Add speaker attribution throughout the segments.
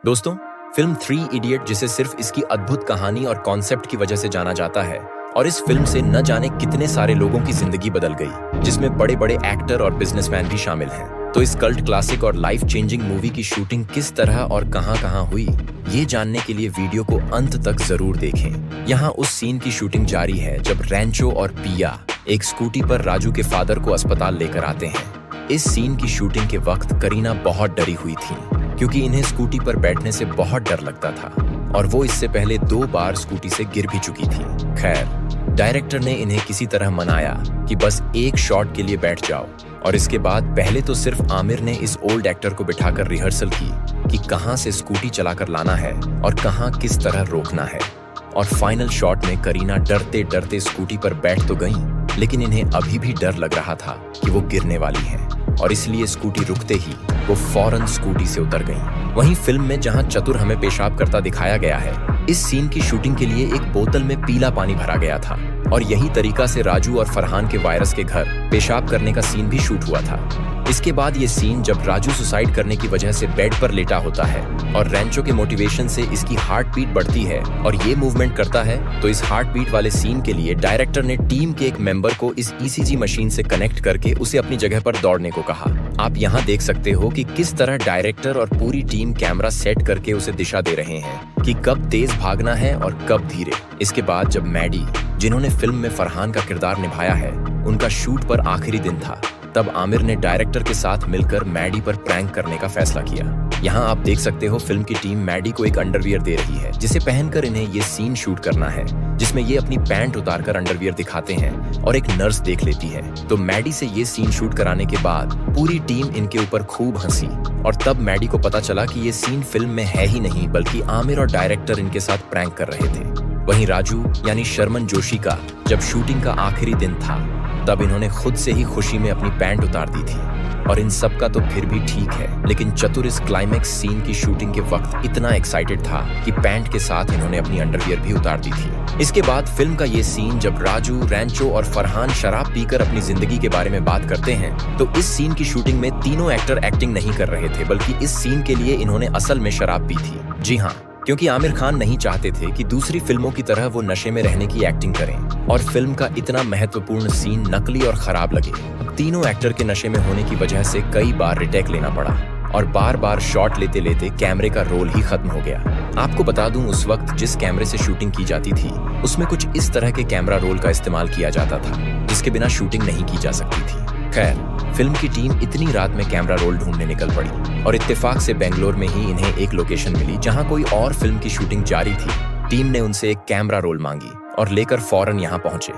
Speaker 1: दोस्तों, film three idiot, जिसे सिर्फ इसकी अद्भुत कहानी और कॉन्सेप्ट की वजह से जाना जाता है, और इस फिल्म से न जाने कितने सारे लोगों की जिंदगी बदल गई, जिसमें बड़े बड़े एक्टर और बिजनेसमैन भी शामिल हैं। तो इस कल्ट क्लासिक और लाइफ चेंजिंग मूवी की शूटिंग किस तरह और कहां हुई, ये जानने के लिए वीडियो को अंत तक जरूर देखें। यहाँ उस सीन की शूटिंग जारी है जब रैंचो और पिया एक स्कूटी पर राजू के फादर को अस्पताल लेकर आते हैं। इस सीन की शूटिंग के वक्त करीना बहुत डरी हुई थी, क्योंकि इन्हें स्कूटी पर बैठने से बहुत डर लगता था और वो इससे पहले 2 बार स्कूटी से गिर भी चुकी थी। खैर, डायरेक्टर ने इन्हें किसी तरह मनाया कि बस एक शॉट के लिए बैठ जाओ, और इसके बाद पहले तो सिर्फ आमिर ने इस ओल्ड एक्टर को बिठाकर रिहर्सल की कि कहां से स्कूटी चलाकर लाना है और कहां किस तरह रोकना है। और फाइनल शॉट में करीना डरते डरते स्कूटी पर बैठ तो गईं, लेकिन इन्हें अभी भी डर लग रहा था कि वो गिरने वाली हैं, और इसलिए स्कूटी रुकते ही वो फौरन स्कूटी से उतर गईं। वहीं फिल्म में जहां चतुर हमें पेशाब करता दिखाया गया है, इस सीन की शूटिंग के लिए एक बोतल में पीला पानी भरा गया था, और यही तरीका से राजू और फरहान के वायरस के घर पेशाब करने का सीन भी शूट हुआ था। इसके बाद ये सीन जब राजू सुसाइड करने की वजह से बेड पर लेटा होता है और रैंचो के मोटिवेशन से इसकी हार्ट बीट बढ़ती है और ये मूवमेंट करता है, तो इस हार्ट बीट वाले सीन के लिए डायरेक्टर ने टीम के एक मेंबर को इस ईसीजी मशीन से कनेक्ट करके उसे अपनी जगह पर दौड़ने को कहा। आप यहाँ देख सकते हो कि किस तरह डायरेक्टर और पूरी टीम कैमरा सेट करके उसे दिशा दे रहे हैं कि कब तेज भागना है और कब धीरे। इसके बाद जब मैडी, जिन्होंने फिल्म में फरहान का किरदार निभाया है, उनका शूट पर आखिरी दिन था, तब आमिर ने डायरेक्टर के साथ मिलकर मैडी पर प्रैंक करने का फैसला किया। यहाँ आप देख सकते हो फिल्म की टीम मैडी को एक अंडरवियर दे रही है, जिसे पहनकर इन्हें ये सीन शूट करना है, जिसमें ये अपनी पैंट उतारकर अंडरवियर दिखाते हैं और एक नर्स देख लेती है। तो मैडी से ये सीन शूट कराने के बाद पूरी टीम इनके ऊपर खूब हंसी, और तब मैडी को पता चला कि ये सीन फिल्म में है ही नहीं, बल्कि आमिर और डायरेक्टर इनके साथ प्रैंक कर रहे थे। वहीं राजू यानी शर्मन जोशी का जब शूटिंग का आखिरी दिन था, तब इन्होंने खुद से ही खुशी में अपनी पैंट उतार दी थी, और इन सब का तो फिर भी ठीक है, लेकिन चतुर इस क्लाइमैक्स सीन की शूटिंग के वक्त इतना एक्साइटेड था कि पैंट के साथ इन्होंने अपनी अंडरवियर भी उतार दी थी। इसके बाद फिल्म का ये सीन जब राजू, रैंचो और फरहान शराब पीकर अपनी जिंदगी के बारे में बात करते हैं, तो इस सीन की शूटिंग में तीनों एक्टर एक्टिंग नहीं कर रहे थे, बल्कि इस सीन के लिए इन्होंने असल में शराब पी थी। जी हाँ, क्योंकि आमिर खान नहीं चाहते थे कि दूसरी फिल्मों की तरह वो नशे में रहने की एक्टिंग करें और फिल्म का इतना महत्वपूर्ण सीन नकली और खराब लगे। तीनों एक्टर के नशे में होने की वजह से कई बार रिटेक लेना पड़ा, और बार बार शॉट लेते लेते कैमरे का रोल ही खत्म हो गया। आपको बता दूं, उस वक्त जिस कैमरे से शूटिंग की जाती थी, उसमें कुछ इस तरह के कैमरा रोल का इस्तेमाल किया जाता था, जिसके बिना शूटिंग नहीं की जा सकती थी। खैर, फिल्म की टीम इतनी रात में कैमरा रोल ढूंढने निकल पड़ी, और इत्तेफाक से बेंगलोर में ही इन्हें एक लोकेशन मिली जहां कोई और फिल्म की शूटिंग जारी थी। टीम ने उनसे एक कैमरा रोल मांगी और लेकर फौरन यहां पहुंचे,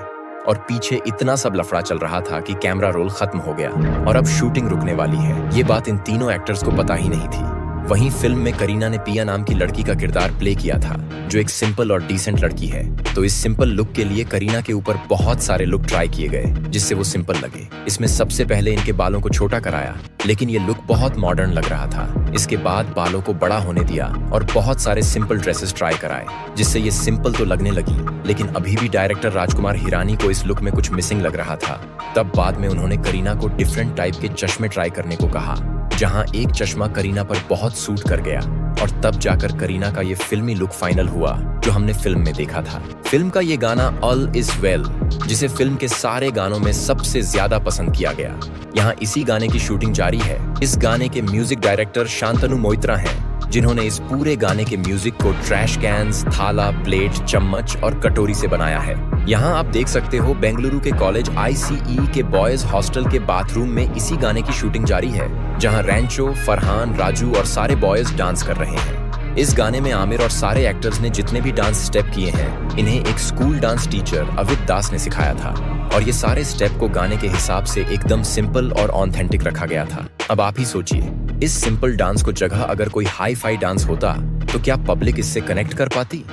Speaker 1: और पीछे इतना सब लफड़ा चल रहा था कि कैमरा रोल खत्म हो गया और अब शूटिंग रुकने वाली है। ये बात इन तीनों एक्टर्स को पता ही नहीं थी। वहीं फिल्म में करीना ने पिया नाम की लड़की का किरदार प्ले किया था, जो एक सिंपल और डिसेंट लड़की है। तो इस सिंपल लुक के लिए करीना के ऊपर बहुत सारे लुक ट्राई किए गए, जिससे वो सिंपल लगे। इसमें सबसे पहले इनके बालों को छोटा कराया, लेकिन ये लुक बहुत मॉडर्न लग रहा था। इसके बाद बालों को बड़ा होने दिया और बहुत सारे सिंपल ड्रेसेस ट्राई कराए, जिससे ये सिंपल तो लगने लगी, लेकिन अभी भी डायरेक्टर राजकुमार हिरानी को इस लुक में कुछ मिसिंग लग रहा था। तब बाद में उन्होंने करीना को डिफरेंट टाइप के चश्मे ट्राई करने को कहा, जहां एक चश्मा करीना पर बहुत सूट कर गया, और तब जाकर करीना का ये फिल्मी लुक फाइनल हुआ जो हमने फिल्म में देखा था। फिल्म का ये गाना ऑल इज वेल, जिसे फिल्म के सारे गानों में सबसे ज्यादा पसंद किया गया, यहाँ इसी गाने की शूटिंग जारी है। इस गाने के म्यूजिक डायरेक्टर शांतनु मोइत्रा हैं, जिन्होंने इस पूरे गाने के म्यूजिक को ट्रैश कैन्स, थाला, प्लेट, चम्मच और कटोरी से बनाया है। यहाँ आप देख सकते हो बेंगलुरु के कॉलेज ICE के बॉयज हॉस्टल के बाथरूम में इसी गाने की शूटिंग जारी है, जहाँ रैंचो, फरहान, राजू और सारे बॉयज डांस कर रहे हैं। इस गाने में आमिर और सारे एक्टर्स ने जितने भी डांस स्टेप किए हैं, इन्हें एक स्कूल डांस टीचर अवित दास ने सिखाया था, और ये सारे स्टेप को गाने के हिसाब से एकदम सिंपल और ऑथेंटिक रखा गया था। अब आप ही सोचिए, इस सिंपल डांस को जगह अगर कोई हाई फाई डांस होता, तो क्या पब्लिक इससे कनेक्ट कर पाती?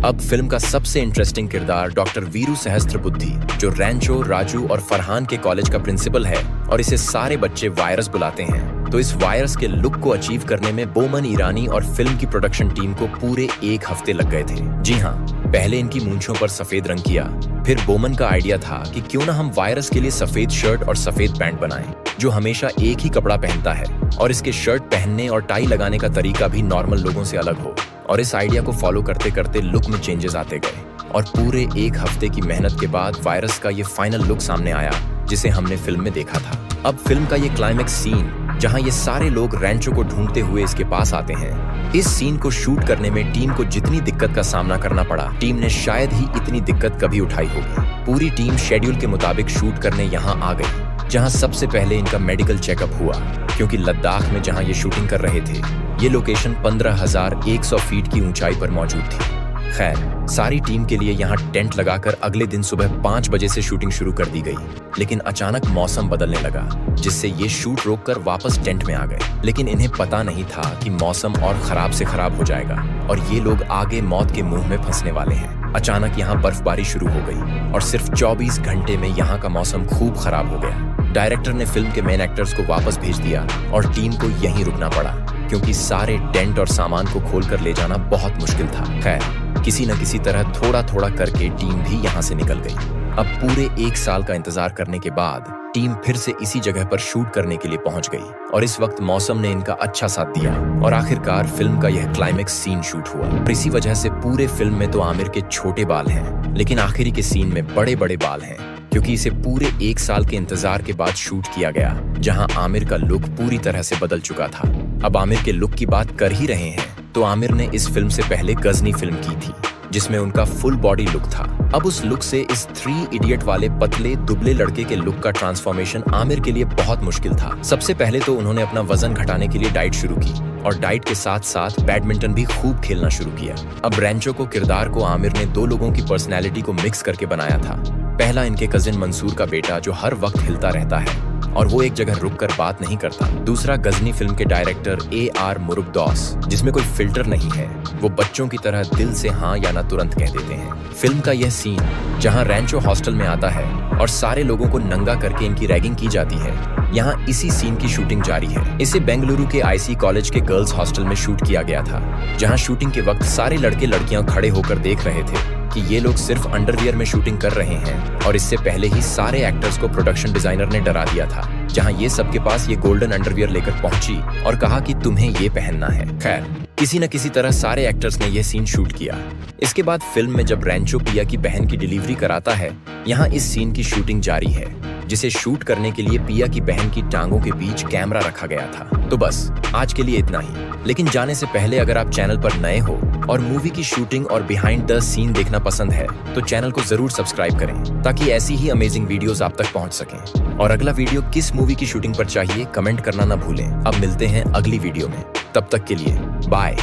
Speaker 1: अब फिल्म का सबसे इंटरेस्टिंग किरदार डॉक्टर वीरू सहस्त्रबुद्धि, जो रैंचो, राजू और फरहान के कॉलेज का प्रिंसिपल है, और इसे सारे बच्चे वायरस बुलाते हैं। तो इस वायरस के लुक को अचीव करने में बोमन ईरानी और फिल्म की प्रोडक्शन टीम को पूरे 1 हफ्ते लग गए थे। जी हाँ, पहले इनकी मूंछों पर सफेद रंग किया। फिर बोमन का आइडिया था कि क्यों ना हम वायरस के लिए सफेद शर्ट और सफेद पैंट बनाएं, जो हमेशा एक ही कपड़ा पहनता है और इसके शर्ट पहनने और टाई लगाने का तरीका भी नॉर्मल लोगों से अलग हो। और इस आइडिया को फॉलो करते करते लुक में चेंजेस आते गए और पूरे एक हफ्ते की मेहनत के बाद वायरस का ये फाइनल लुक सामने आया, जिसे हमने फिल्म में देखा था। अब फिल्म का ये क्लाइमेक्स सीन, जहां ये सारे लोग रैंचो को ढूंढते हुए इसके पास आते हैं, इस सीन को शूट करने में टीम को जितनी दिक्कत का सामना करना पड़ा, टीम ने शायद ही इतनी दिक्कत कभी उठाई होगी। पूरी टीम शेड्यूल के मुताबिक शूट करने यहाँ आ गई, जहां सबसे पहले इनका मेडिकल चेकअप हुआ, क्योंकि लद्दाख में जहां ये शूटिंग कर रहे थे, ये लोकेशन 15,100 फीट की ऊंचाई पर मौजूद थी। खैर, सारी टीम के लिए यहाँ टेंट लगाकर अगले दिन सुबह 5 बजे से शूटिंग शुरू कर दी गई। लेकिन अचानक मौसम बदलने लगा, जिससे ये शूट रोककर वापस टेंट में आ गए। लेकिन इन्हें पता नहीं था कि मौसम और खराब से खराब हो जाएगा और ये लोग आगे मौत के मुंह में फंसने वाले हैं। अचानक यहाँ बर्फबारी शुरू हो गई और सिर्फ 24 घंटे में यहाँ का मौसम खूब खराब हो गया। डायरेक्टर ने फिल्म के मेन एक्टर्स को वापस भेज दिया और टीम को यहीं रुकना पड़ा, क्योंकि सारे टेंट और सामान को खोलकर ले जाना बहुत मुश्किल था। खैर, किसी न किसी तरह थोड़ा थोड़ा करके टीम भी यहाँ से निकल गई। अब पूरे 1 साल का इंतजार करने के बाद टीम फिर से इसी जगह पर शूट करने के लिए पहुंच गई और इस वक्त मौसम ने इनका अच्छा साथ दिया और आखिरकार फिल्म का यह क्लाइमेक्स सीन शूट हुआ। और इसी वजह से पूरे फिल्म में तो आमिर के छोटे बाल हैं, लेकिन आखिरी के सीन में बड़े बड़े बाल हैं, क्योंकि इसे पूरे 1 साल के इंतजार के बाद शूट किया गया, जहां आमिर का लुक पूरी तरह से बदल चुका था। अब आमिर के लुक की बात कर ही रहे हैं, तो आमिर ने इस फिल्म से पहले गजनी फिल्म की थी, जिसमें उनका फुल बॉडी लुक था। अब उस लुक से इस 3 इडियट वाले पतले दुबले लड़के के लुक का ट्रांसफॉर्मेशन आमिर के लिए बहुत मुश्किल था। सबसे पहले तो उन्होंने अपना वजन घटाने के लिए डाइट शुरू की और डाइट के साथ साथ बैडमिंटन भी खूब खेलना शुरू किया। अब रैंचो को किरदार को आमिर ने 2 लोगों की पर्सनैलिटी को मिक्स करके बनाया था। पहला इनके कजिन मंसूर का बेटा, जो हर वक्त हिलता रहता है और वो एक जगह रुककर बात नहीं करता। दूसरा गजनी फिल्म के डायरेक्टर AR मुरुगदौस, जिसमें कोई फिल्टर नहीं है, वो बच्चों की तरह दिल से हाँ या ना तुरंत कह देते हैं। फिल्म का यह सीन जहां रैंचो हॉस्टल में आता है और सारे लोगों को नंगा करके इनकी रैगिंग की जाती है, यहाँ इसी सीन की शूटिंग जारी है। इसे बेंगलुरु के IC कॉलेज के गर्ल्स हॉस्टल में शूट किया गया था, जहाँ शूटिंग के वक्त सारे लड़के लड़कियां खड़े होकर देख रहे थे कि ये लोग सिर्फ अंडरवियर में शूटिंग कर रहे हैं। और इससे पहले ही सारे एक्टर्स को प्रोडक्शन डिजाइनर ने डरा दिया था, जहां ये सबके पास ये गोल्डन अंडरवियर लेकर पहुंची और कहा कि तुम्हें ये पहनना है। खैर, किसी न किसी तरह सारे एक्टर्स ने यह सीन शूट किया। इसके बाद फिल्म में जब रैंचो पिया की बहन की डिलीवरी कराता है, यहाँ इस सीन की शूटिंग जारी है, जिसे शूट करने के लिए पिया की बहन की टांगों के बीच कैमरा रखा गया था। तो बस आज के लिए इतना ही, लेकिन जाने से पहले अगर आप चैनल पर नए हो और मूवी की शूटिंग और बिहाइंड द सीन देखना पसंद है, तो चैनल को जरूर सब्सक्राइब करें, ताकि ऐसी ही अमेजिंग वीडियोस आप तक पहुंच सकें। और अगला वीडियो किस मूवी की शूटिंग पर चाहिए, कमेंट करना ना भूलें। अब मिलते हैं अगली वीडियो में, तब तक के लिए बाय।